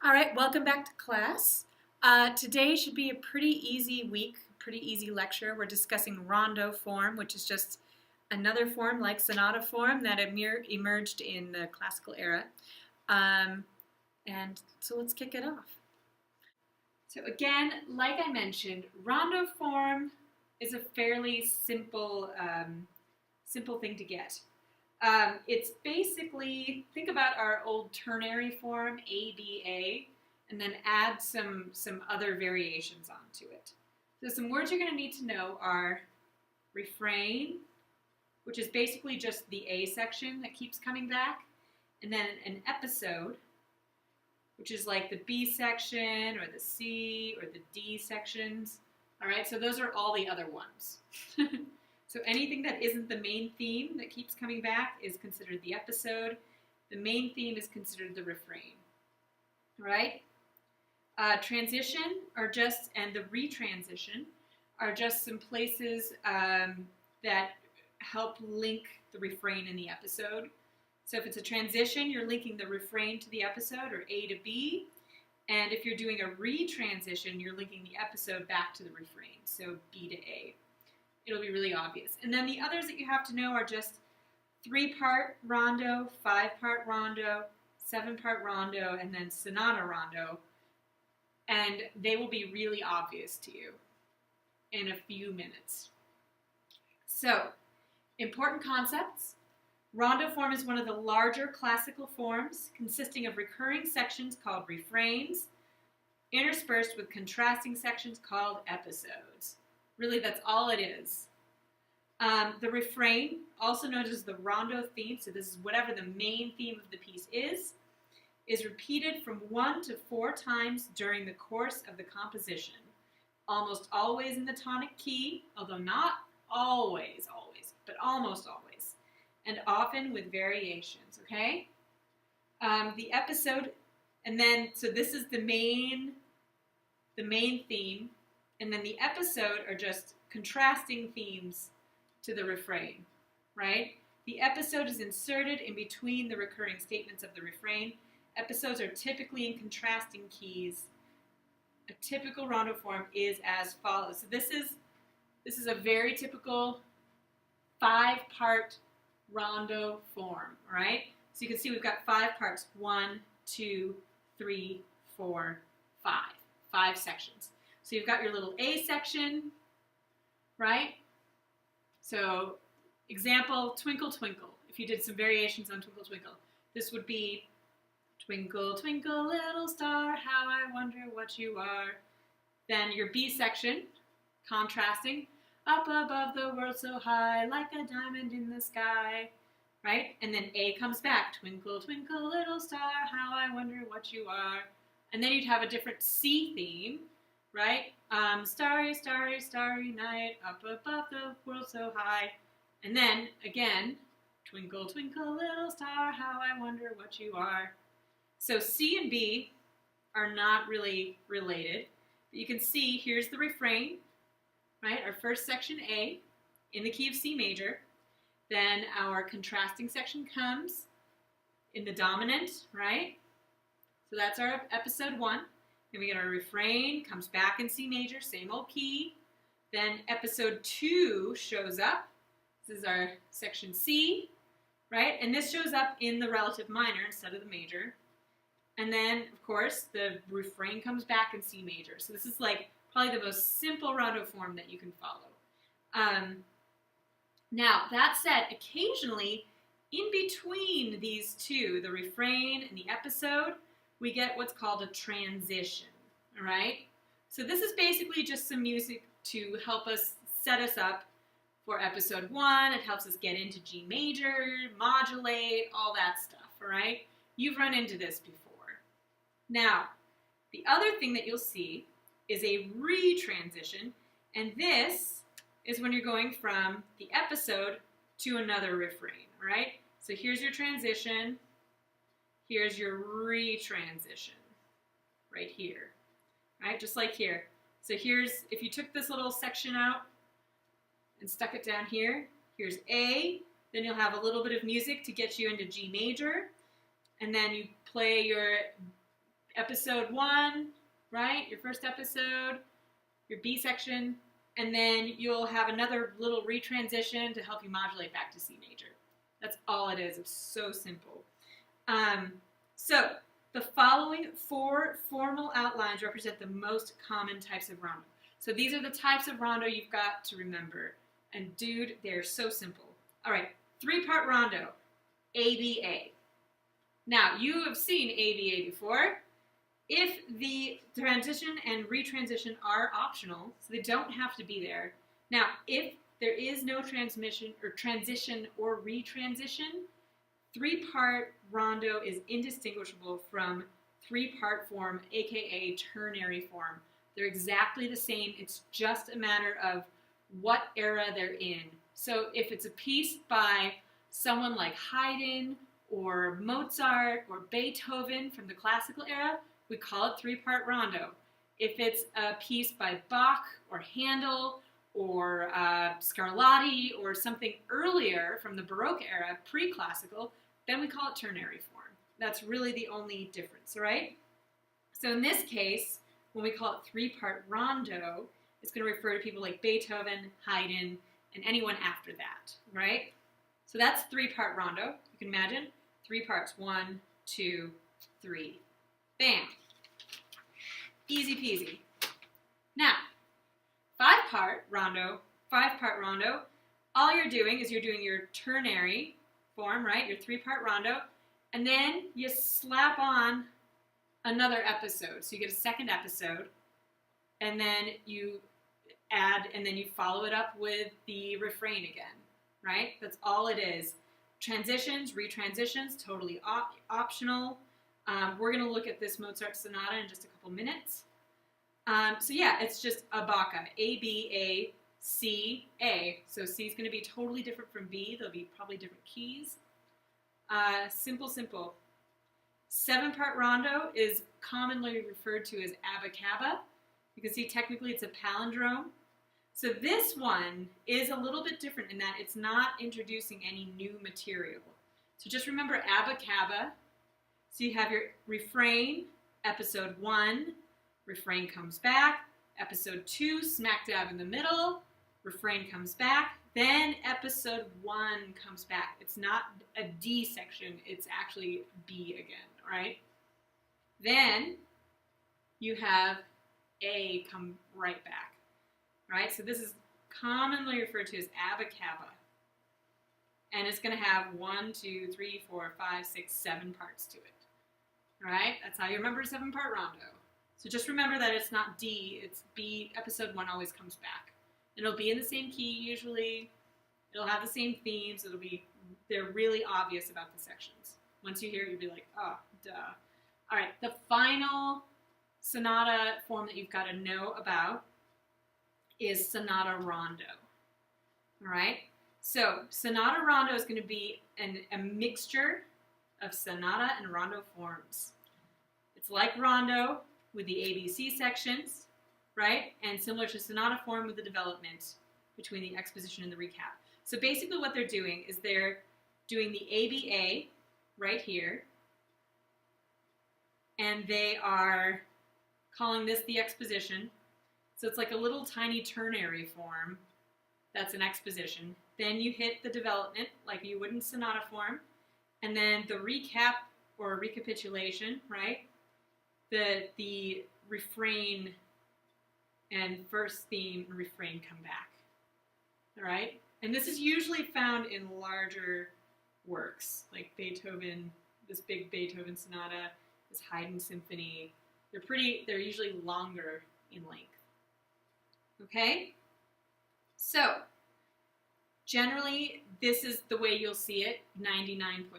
All right, welcome back to class. Today should be a pretty easy week, pretty easy lecture. We're discussing rondo form, which is just another form like sonata form that emerged in the classical era. And so let's kick it off. So again, like I mentioned, rondo form is a fairly simple thing to get. It's basically, think about our old ternary form, ABA, and then add some other variations onto it. So some words you're going to need to know are refrain, which is basically just the A section that keeps coming back, and then an episode, which is like the B section or the C or the D sections. All right, so those are all the other ones. So anything that isn't the main theme that keeps coming back is considered the episode. The main theme is considered the refrain. All right? Transition and the retransition are just some places that help link the refrain and the episode. So if it's a transition, you're linking the refrain to the episode, or A to B. And if you're doing a retransition, you're linking the episode back to the refrain, so B to A. It'll be really obvious. And then the others that you have to know are just 3-part rondo, 5-part rondo, 7-part rondo, and then sonata rondo. And they will be really obvious to you in a few minutes. So, important concepts. Rondo form is one of the larger classical forms, consisting of recurring sections called refrains, interspersed with contrasting sections called episodes. Really, that's all it is. The refrain, also known as the rondo theme, so this is whatever the main theme of the piece is repeated from 1 to 4 times during the course of the composition, almost always in the tonic key, although not always, but almost always, and often with variations, okay? The episode, and then, so this is the main theme, and then the episode are just contrasting themes to the refrain, right? The episode is inserted in between the recurring statements of the refrain. Episodes are typically in contrasting keys. A typical rondo form is as follows. So this is a very typical 5-part rondo form, all right? So you can see we've got 5 parts, 1, 2, 3, 4, 5. 5 sections. So you've got your little A section, right? So, example, Twinkle, Twinkle. If you did some variations on Twinkle, Twinkle, this would be Twinkle, twinkle, little star, how I wonder what you are. Then your B section, contrasting, up above the world so high, like a diamond in the sky, right? And then A comes back, twinkle, twinkle, little star, how I wonder what you are. And then you'd have a different C theme, right? Starry, starry, starry night, up above the world so high. And then, again, twinkle, twinkle, little star, how I wonder what you are. So C and B are not really related. But you can see, here's the refrain, right? Our first section, A, in the key of C major. Then our contrasting section comes in the dominant, right? So that's our episode 1. Then we get our refrain, comes back in C major, same old key. Then episode 2 shows up. This is our section C, right? And this shows up in the relative minor instead of the major. And then, of course, the refrain comes back in C major. So this is like probably the most simple rondo form that you can follow. Now, that said, occasionally, in between these two, the refrain and the episode, we get what's called a transition, all right? So this is basically just some music to help us set us up for episode 1. It helps us get into G major, modulate, all that stuff, all right? You've run into this before. Now, the other thing that you'll see is a retransition, and this is when you're going from the episode to another refrain, all right? So here's your transition. Here's your retransition, right here, right? Just like here. So here's, if you took this little section out and stuck it down here, here's A, then you'll have a little bit of music to get you into G major, and then you play your episode 1, right? Your first episode, your B section, and then you'll have another little retransition to help you modulate back to C major. That's all it is. It's so simple. So the following 4 formal outlines represent the most common types of rondo. So these are the types of rondo you've got to remember. And dude, they're so simple. All right, 3-part rondo, ABA. Now, you have seen ABA before. If the transition and retransition are optional, so they don't have to be there. Now, if there is no transition or retransition, 3-part rondo is indistinguishable from 3-part form, aka ternary form. They're exactly the same. It's just a matter of what era they're in. So if it's a piece by someone like Haydn or Mozart or Beethoven from the classical era, we call it 3-part rondo. If it's a piece by Bach or Handel or Scarlatti or something earlier from the Baroque era, pre-classical, then we call it ternary form. That's really the only difference, right? So in this case, when we call it 3-part rondo, it's going to refer to people like Beethoven, Haydn, and anyone after that, right? So that's 3-part rondo. You can imagine 3 parts, 1, 2, 3. Bam. Easy peasy. Now, 5-part rondo, all you're doing is you're doing your ternary form, right? Your 3-part rondo, and then you slap on another episode. So you get a second episode, and then you add, and then you follow it up with the refrain again, right? That's all it is. Transitions, retransitions, totally optional. We're going to look at this Mozart sonata in just a couple minutes. So yeah, it's just a Bacca, A, B, A, C, A. So C is going to be totally different from B. There'll be probably different keys. Simple. 7-part rondo is commonly referred to as abacaba. You can see technically it's a palindrome. So this one is a little bit different in that it's not introducing any new material. So just remember abacaba. So you have your refrain, episode 1, refrain comes back, episode 2, smack dab in the middle, refrain comes back, then episode 1 comes back. It's not a D section, it's actually B again, all right? Then you have A come right back, all right? So this is commonly referred to as abacaba. And it's going to have 1, 2, 3, 4, 5, 6, 7 parts to it. All right? That's how you remember 7-part rondo. So just remember that it's not D, it's B. Episode 1 always comes back. It'll be in the same key usually. It'll have the same themes. They're really obvious about the sections. Once you hear it, you'll be like, oh, duh. All right, the final sonata form that you've got to know about is sonata rondo. All right? So sonata rondo is going to be a mixture of sonata and rondo forms. It's like rondo with the ABC sections, right? And similar to sonata form with the development between the exposition and the recap. So basically what they're doing is they're doing the ABA right here, and they are calling this the exposition. So it's like a little tiny ternary form that's an exposition. Then you hit the development like you would in sonata form, and then the recap or recapitulation, right? The refrain and first theme and refrain come back, all right? And this is usually found in larger works, like Beethoven, this big Beethoven sonata, this Haydn symphony. They're usually longer in length, okay? So, generally, this is the way you'll see it 99.99%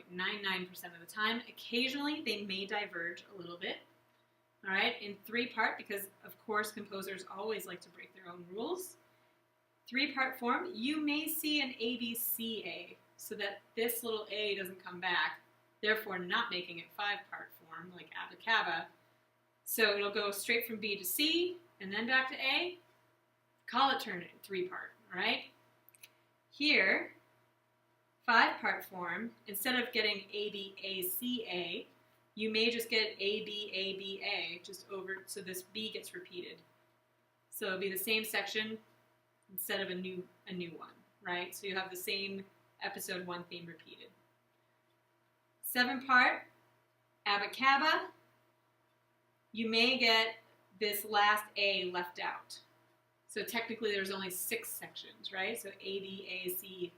of the time. Occasionally, they may diverge a little bit, all right, in 3-part, because, of course, composers always like to break their own rules. 3-part form, you may see an ABCA, so that this little A doesn't come back, therefore not making it 5-part form, like abacaba. So it'll go straight from B to C, and then back to A. Call it 3-part, all right? Here, 5-part form, instead of getting ABACA, you may just get A, B, A, B, A, just over, so this B gets repeated. So it'll be the same section instead of a new one, right? So you have the same episode 1 theme repeated. 7-part, Abba Cabba, you may get this last A left out. So technically there's only 6 sections, right? So A, B, A, C.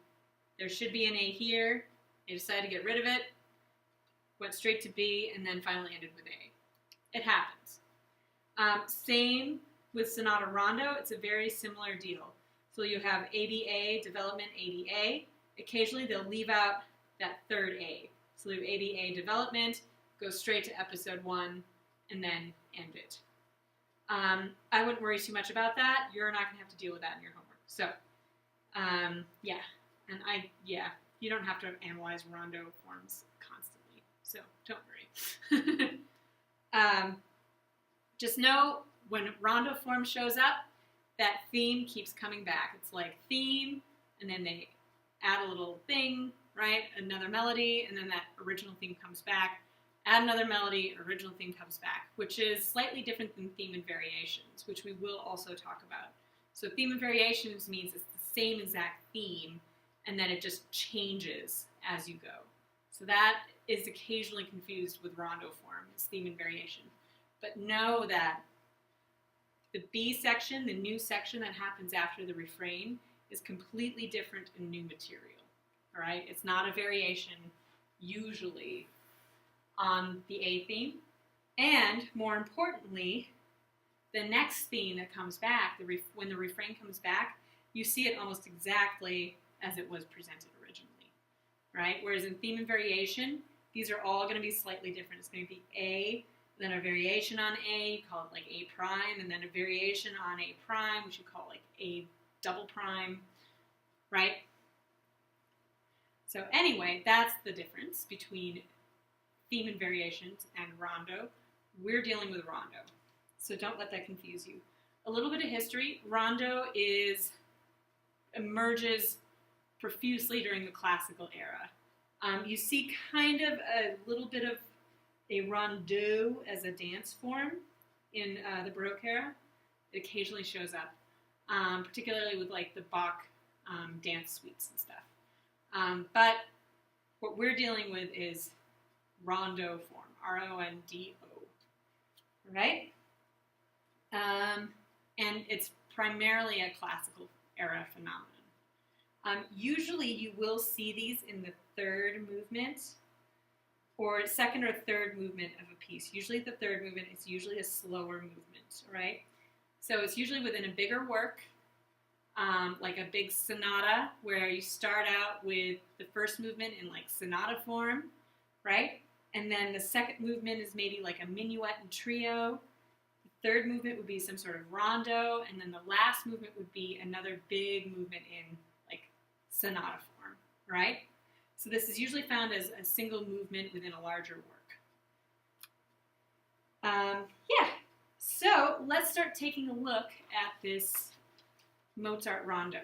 There should be an A here. They decided to get rid of it, went straight to B, and then finally ended with A. It happens. Same with Sonata Rondo. It's a very similar deal. So you have ABA, development, ADA. Occasionally they'll leave out that third A. So you have ABA, development, go straight to episode 1, and then end it. I wouldn't worry too much about that. You're not going to have to deal with that in your homework. So, yeah. And you don't have to analyze rondo forms constantly. So don't worry. Just know when rondo form shows up, that theme keeps coming back. It's like theme, and then they add a little thing, right? Another melody, and then that original theme comes back. Add another melody, original theme comes back, which is slightly different than theme and variations, which we will also talk about. So theme and variations means it's the same exact theme, and then it just changes as you go. So that is occasionally confused with rondo form, it's theme and variation. But know that the B section, the new section that happens after the refrain, is completely different and new material. All right? It's not a variation, usually, on the A theme. And more importantly, the next theme that comes back, when the refrain comes back, you see it almost exactly as it was presented originally, right? Whereas in theme and variation, these are all going to be slightly different. It's going to be A, then a variation on A, you call it like A prime, and then a variation on A prime, which you call like A double prime, right? So anyway, that's the difference between theme and variations and rondo. We're dealing with rondo, so don't let that confuse you. A little bit of history. Rondo emerges profusely during the classical era. You see kind of a little bit of a rondeau as a dance form in the Baroque era. It occasionally shows up, particularly with like the Bach dance suites and stuff. But what we're dealing with is rondo form, R-O-N-D-O, right? And it's primarily a classical era phenomenon. Usually you will see these in the third movement or second or third movement of a piece. Usually the third movement is usually a slower movement, right? So it's usually within a bigger work, like a big sonata where you start out with the first movement in like sonata form, right? And then the second movement is maybe like a minuet and trio. The third movement would be some sort of rondo, and then the last movement would be another big movement in like sonata form, right? So this is usually found as a single movement within a larger work. Yeah, so let's start taking a look at this Mozart rondo.